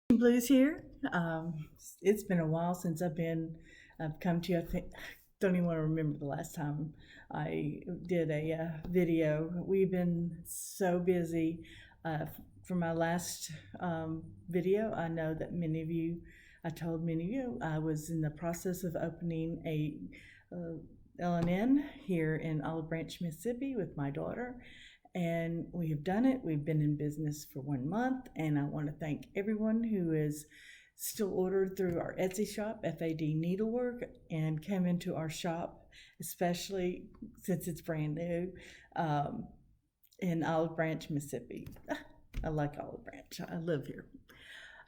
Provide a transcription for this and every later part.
Blues here. It's been a while since I've come to you. I think, don't even want to remember the last time I did a video. We've been so busy. For my last video, I know that I told many of you, I was in the process of opening a L&N here in Olive Branch, Mississippi with my daughter, and we have done it. We've been in business for 1 month, and I want to thank everyone who is still ordered through our Etsy shop, FAD Needlework, and came into our shop, especially since it's brand new, in Olive Branch, Mississippi. I like Olive Branch. I live here.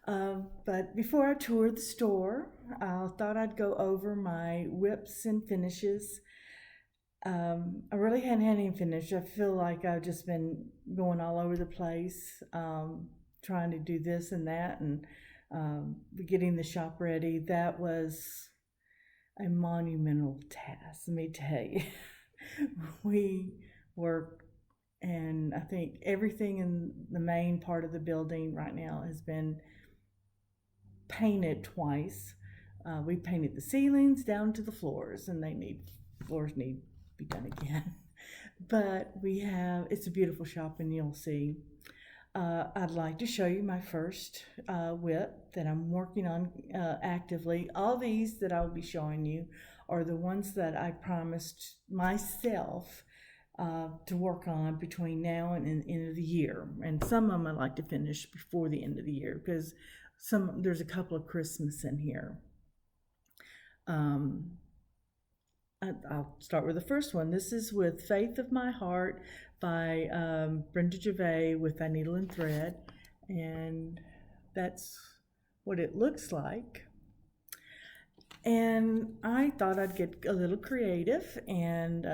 But before I toured the store, I thought I'd go over my whips and finishes. I really hadn't had any finish. I feel like I've just been going all over the place, trying to do this and that, and getting the shop ready. That was a monumental task, let me tell you. We worked, and I think everything in the main part of the building right now has been painted twice. We painted the ceilings down to the floors, and floors need be done again. But it's a beautiful shop, and you'll see. I'd like to show you my first whip that I'm working on actively. All these that I'll be showing you are the ones that I promised myself to work on between now and the end of the year. And some of them I'd like to finish before the end of the year, because there's a couple of Christmas in here. I'll start with the first one. This is with Faith of My Heart by Brenda Gervais with FAD Needle and Thread, and that's what it looks like. And I thought I'd get a little creative, and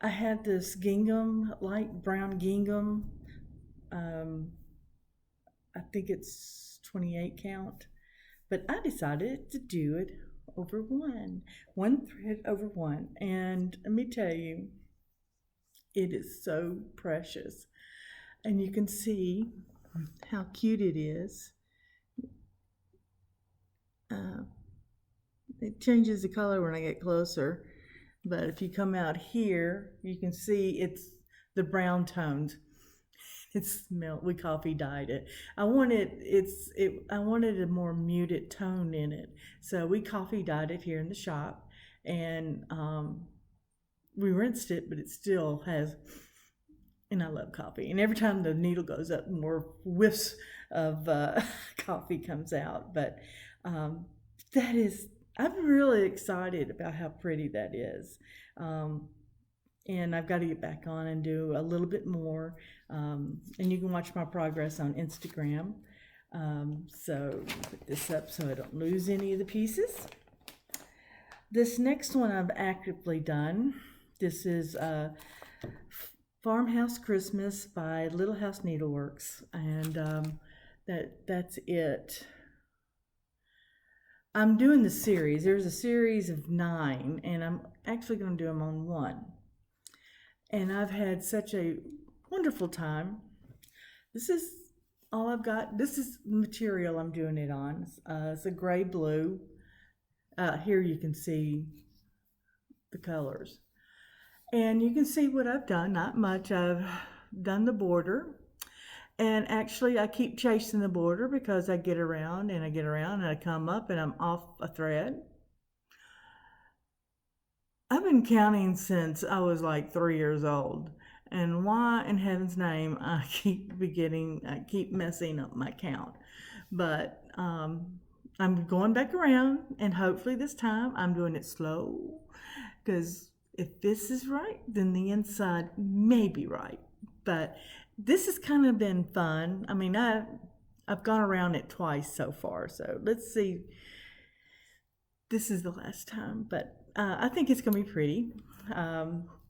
I had this gingham, light brown gingham. I think it's 28 count, but I decided to do it over one thread over one, and let me tell you, it is so precious. And you can see how cute it is. It changes the color when I get closer, but if you come out here, you can see it's the brown tones. We coffee dyed it. I wanted a more muted tone in it, so we coffee dyed it here in the shop, and we rinsed it, but it still has. And I love coffee, and every time the needle goes up, more whiffs of coffee comes out. But I'm really excited about how pretty that is. And I've got to get back on and do a little bit more. And you can watch my progress on Instagram. So put this up so I don't lose any of the pieces. This next one I've actively done. This is Farmhouse Christmas by Little House Needleworks, and that's it. I'm doing the series. There's a series of 9, and I'm actually going to do them on one. And I've had such a wonderful time. This is all I've got. This is the material I'm doing it on. It's a gray blue. Here you can see the colors. And you can see what I've done. Not much. I've done the border. And actually, I keep chasing the border because I get around and I come up and I'm off a thread. I've been counting since I was like 3 years old, and why in heaven's name I keep messing up my count. But I'm going back around, and hopefully this time I'm doing it slow, because if this is right, then the inside may be right. But this has kind of been fun. I mean, I've gone around it twice so far, so let's see. This is the last time, but I think it's going to be pretty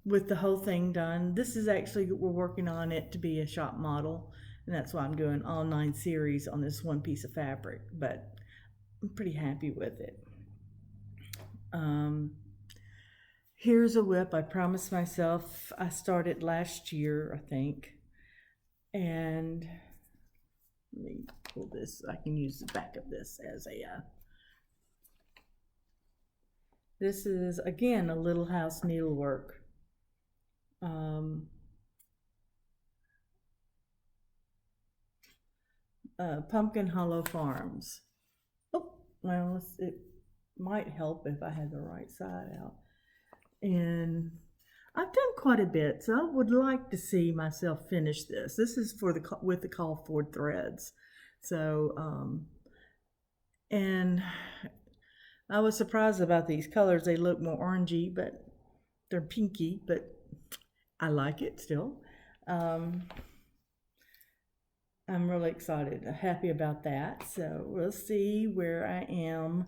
with the whole thing done. This is actually, we're working on it to be a shop model, and that's why I'm doing all 9 series on this one piece of fabric, but I'm pretty happy with it. Here's a whip I promised myself. I started last year, I think, and Let me pull this. I can use the back of this as a, this is, again, a Little House Needlework. Pumpkin Hollow Farms. Oh, well, it might help if I had the right side out. And I've done quite a bit, so I would like to see myself finish this. This is for the with the call for threads. So, and I was surprised about these colors. They look more orangey, but they're pinky, but I like it still. I'm really excited, happy about that. So we'll see where I am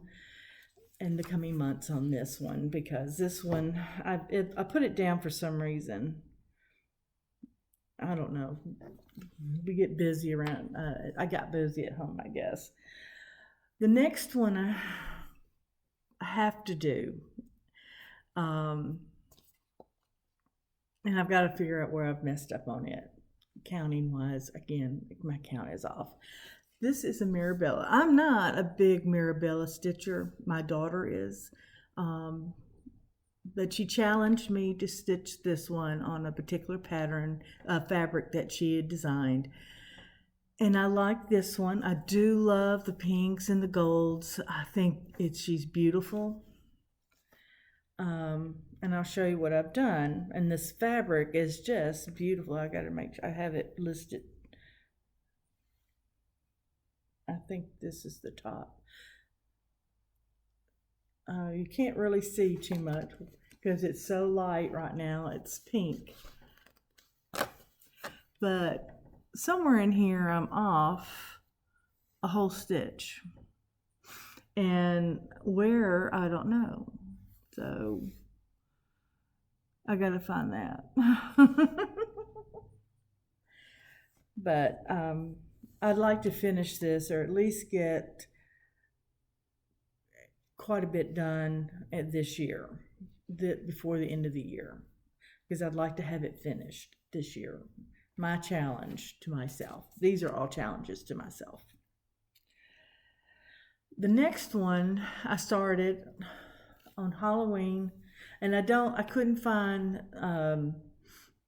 in the coming months on this one, because this one, I put it down for some reason. I don't know. We get busy around, I got busy at home, I guess. The next one I have to do, and I've got to figure out where I've messed up on it. Counting wise, again, my count is off. This is a Mirabella. I'm not a big Mirabella stitcher. My daughter is, but she challenged me to stitch this one on a particular pattern, fabric that she had designed. And I like this one. I do love the pinks and the golds. I think she's beautiful. And I'll show you what I've done. And this fabric is just beautiful. I got to make sure I have it listed. I think this is the top. You can't really see too much because it's so light right now. It's pink. But somewhere in here I'm off a whole stitch. And where, I don't know. So I gotta find that. But I'd like to finish this, or at least get quite a bit done this year, before the end of the year, because I'd like to have it finished this year. My challenge to myself. These are all challenges to myself. The next one I started on Halloween, and I couldn't find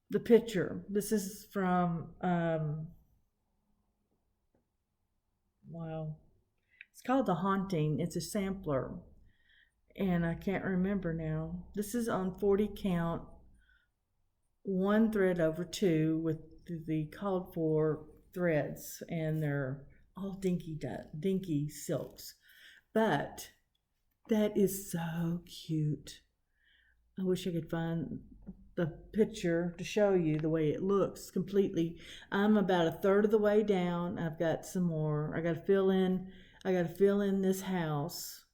the picture. This is from, wow, it's called The Haunting. It's a sampler, and I can't remember now. This is on 40 count, 1 thread over 2 with the called for threads, and they're all dinky silks. But that is so cute. I wish I could find the picture to show you the way it looks completely. I'm about 1/3 of the way down. I've got some more. I got to fill in this house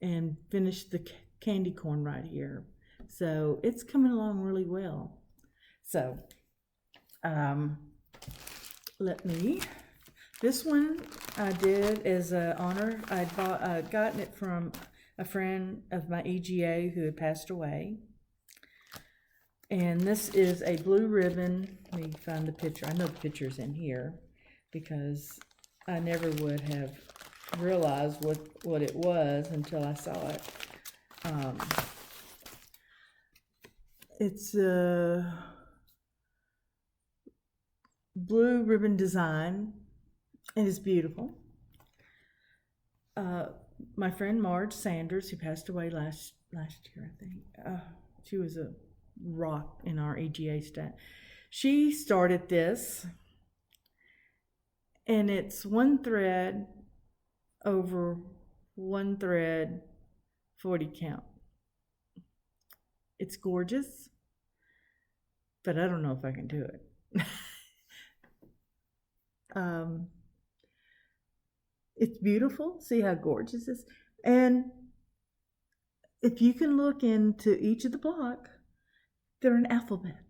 and finish the candy corn right here. So it's coming along really well. So this one I did as an honor. I'd gotten it from a friend of my EGA who had passed away. And this is a blue ribbon. Let me find the picture. I know the picture's in here because I never would have realized what it was until I saw it. It's a blue ribbon design. It is beautiful. My friend Marge Sanders, who passed away last year, I think. She was a rock in our EGA staff. She started this, and it's 1 thread over 1 thread, 40 count. It's gorgeous, but I don't know if I can do it. It's beautiful. See how gorgeous it is? And if you can look into each of the block, they're an alphabet.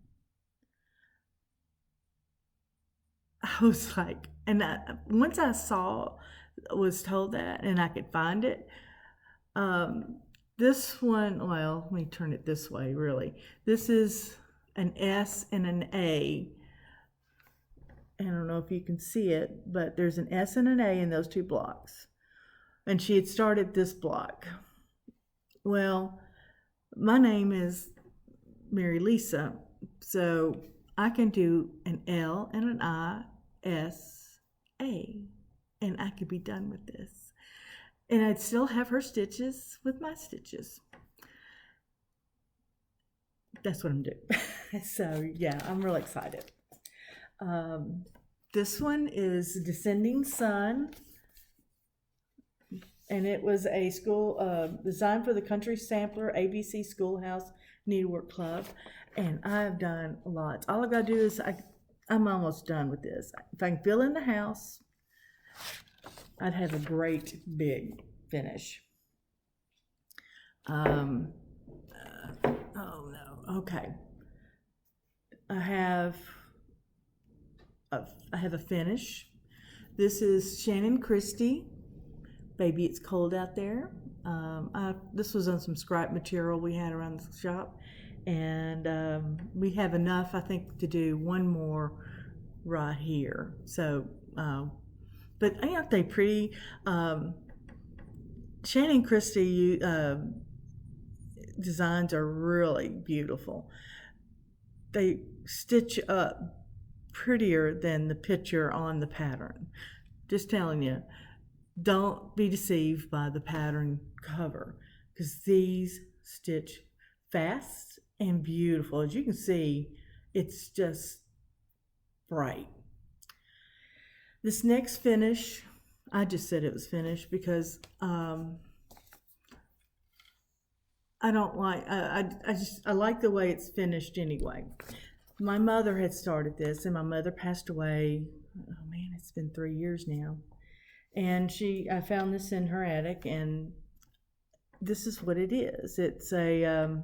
I was like, and once I was told that, and I could find it, this one, well, let me turn it this way, really. This is an S and an A I don't know if you can see it, but there's an S and an A in those 2 blocks. And she had started this block. Well, my name is Mary Lisa, so I can do an L and an I, S, A, and I could be done with this. And I'd still have her stitches with my stitches. That's what I'm doing. So yeah, I'm real excited. This one is Descending Sun, and it was a school designed for the Country Sampler ABC Schoolhouse Needlework Club, and I've done lots. All I gotta do is I'm almost done with this. If I can fill in the house, I'd have a great big finish. Oh no, okay. I have a finish. This is Shannon Christie, Baby It's Cold Out There. This was on some scrap material we had around the shop, and we have enough, I think, to do one more right here. So, but aren't they pretty? Shannon Christie designs are really beautiful. They stitch up prettier than the picture on the pattern. Just telling you, don't be deceived by the pattern cover, because these stitch fast and beautiful. As you can see, it's just bright. This next finish, I just said it was finished because I don't like, I like the way it's finished anyway. My mother had started this, and my mother passed away, oh man, it's been 3 years now. And I found this in her attic, and this is what it is. It's a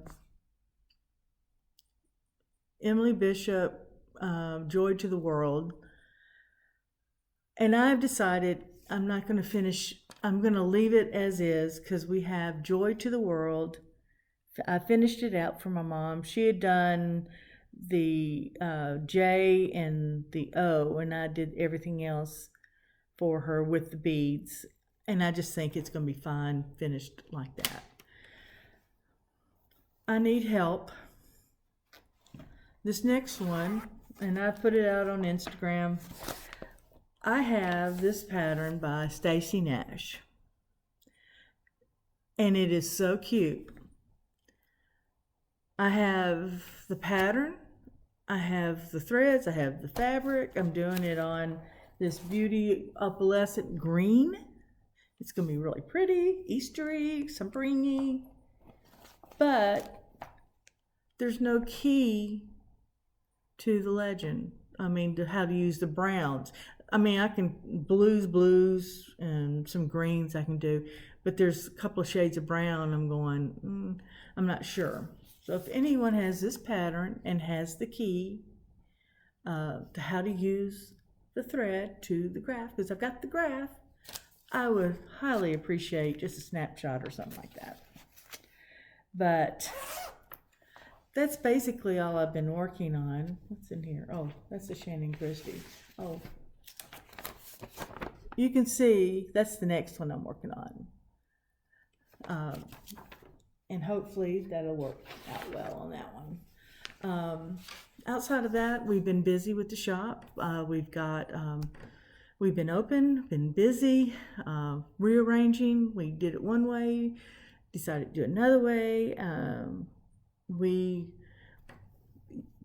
Emily Bishop, Joy to the World. And I've decided I'm not going to finish, I'm going to leave it as is, because we have Joy to the World. I finished it out for my mom. She had done the J and the O, and I did everything else for her with the beads, and I just think it's going to be fine finished like that. I need help. This next one, and I put it out on Instagram, I have this pattern by Stacy Nash, and it is so cute. I have the pattern, I have the threads, I have the fabric. I'm doing it on this beauty opalescent green. It's gonna be really pretty, Eastery, springy, but there's no key to the legend. I mean, to how to use the browns. I mean, I can blues, and some greens I can do, but there's a couple of shades of brown. I'm going, I'm not sure. So if anyone has this pattern and has the key to how to use the thread to the graph, because I've got the graph, I would highly appreciate just a snapshot or something like that. But that's basically all I've been working on. What's in here? Oh, that's the Shannon Christie. Oh, you can see that's the next one I'm working on. And hopefully that'll work out well on that one. Outside of that, we've been busy with the shop. We've been open, been busy, rearranging. We did it one way, decided to do it another way.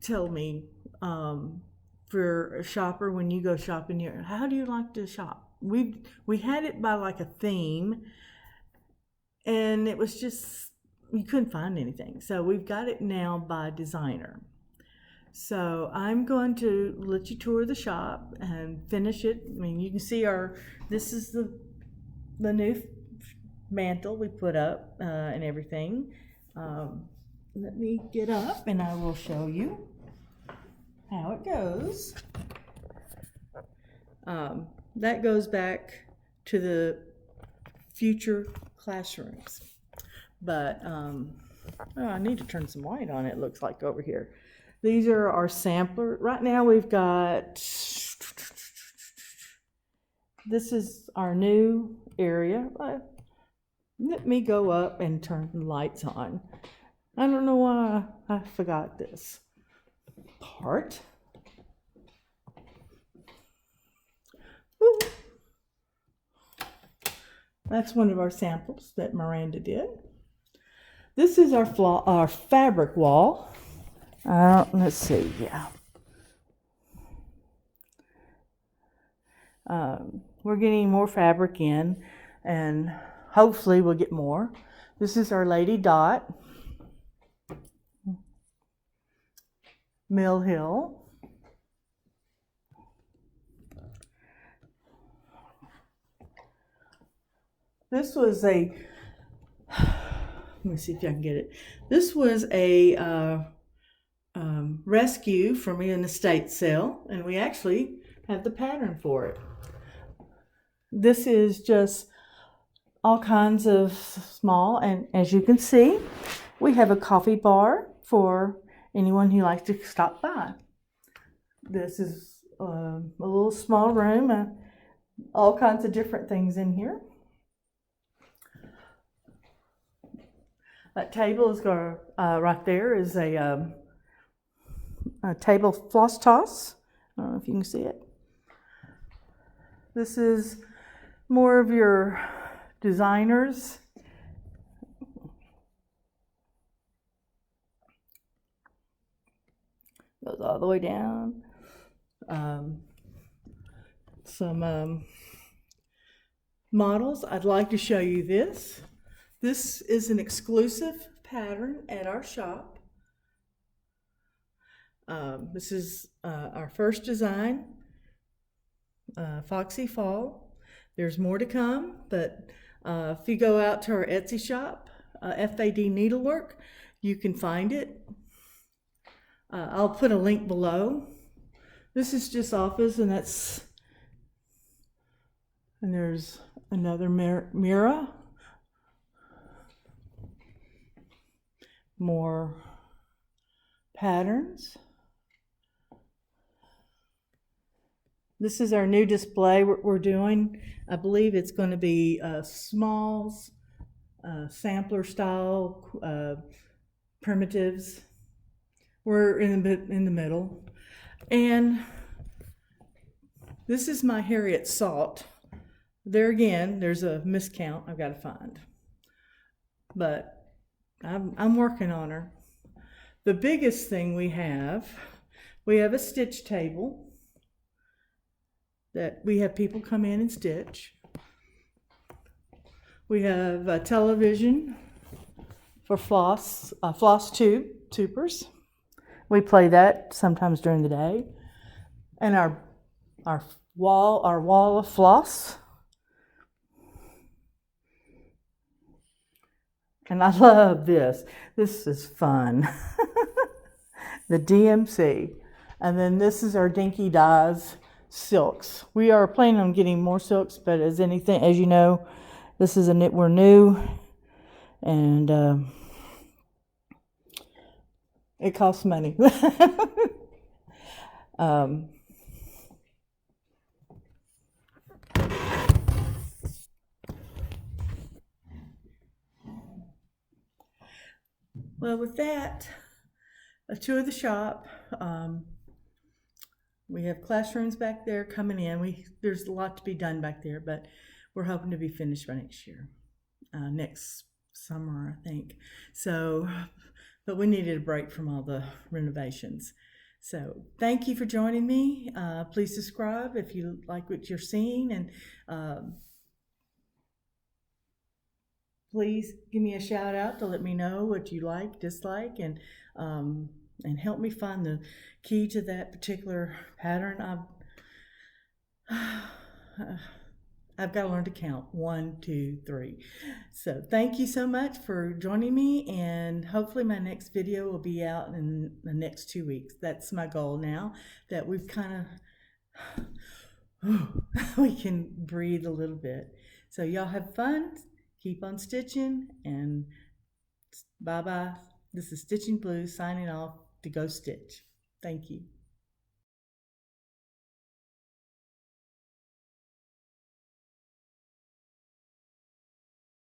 Tell me, for a shopper, when you go shopping here, how do you like to shop? We had it by like a theme, and it was just, you couldn't find anything. So we've got it now by designer. So I'm going to let you tour the shop and finish it. I mean, you can see this is the new mantle we put up and everything. Let me get up and I will show you how it goes. That goes back to the future classrooms. But I need to turn some light on, it looks like over here. These are our sampler. Right now we've got This is our new area. Let me go up and turn the lights on. I don't know why I forgot this part. Woo. That's one of our samples that Miranda did. This is our fabric wall. Let's see, yeah. We're getting more fabric in, and hopefully we'll get more. This is our Lady Dot, Mill Hill. This was a, let me see if I can get it. This was a rescue from an estate sale, and we actually have the pattern for it. This is just all kinds of small, and as you can see, we have a coffee bar for anyone who likes to stop by. This is a little small room, all kinds of different things in here. That table is going right there is a table floss toss. I don't know if you can see it. This is more of your designers. Goes all the way down. Some models. I'd like to show you this. This is an exclusive pattern at our shop. This is our first design, Foxy Fall. There's more to come, but if you go out to our Etsy shop, FAD Needlework, you can find it. I'll put a link below. This is just office, and there's another mirror. More patterns. This is our new display we're doing. I believe it's going to be smalls, sampler style, primitives. We're in the middle. And this is my Harriet Salt. There again, there's a miscount I've got to find. But I'm working on her. The biggest thing we have a stitch table that we have people come in and stitch. We have a television for floss tubers. We play that sometimes during the day. And our wall of floss. And I love this. This is fun. The DMC. And then this is our Dinky Dyes silks. We are planning on getting more silks, but as you know, this is we're new, and it costs money. Well, with that, a tour of the shop. We have classrooms back there coming in. There's a lot to be done back there, but we're hoping to be finished by next year, next summer, I think. So, but we needed a break from all the renovations. So thank you for joining me. Please subscribe if you like what you're seeing, and please give me a shout out to let me know what you like, dislike, and help me find the key to that particular pattern. I've got to learn to count 1, 2, 3. So thank you so much for joining me, and hopefully my next video will be out in the next 2 weeks. That's my goal now, that we've kind of we can breathe a little bit. So y'all have fun, keep on stitching, and bye bye. This is Stitching Blues signing off to go stitch. Thank you.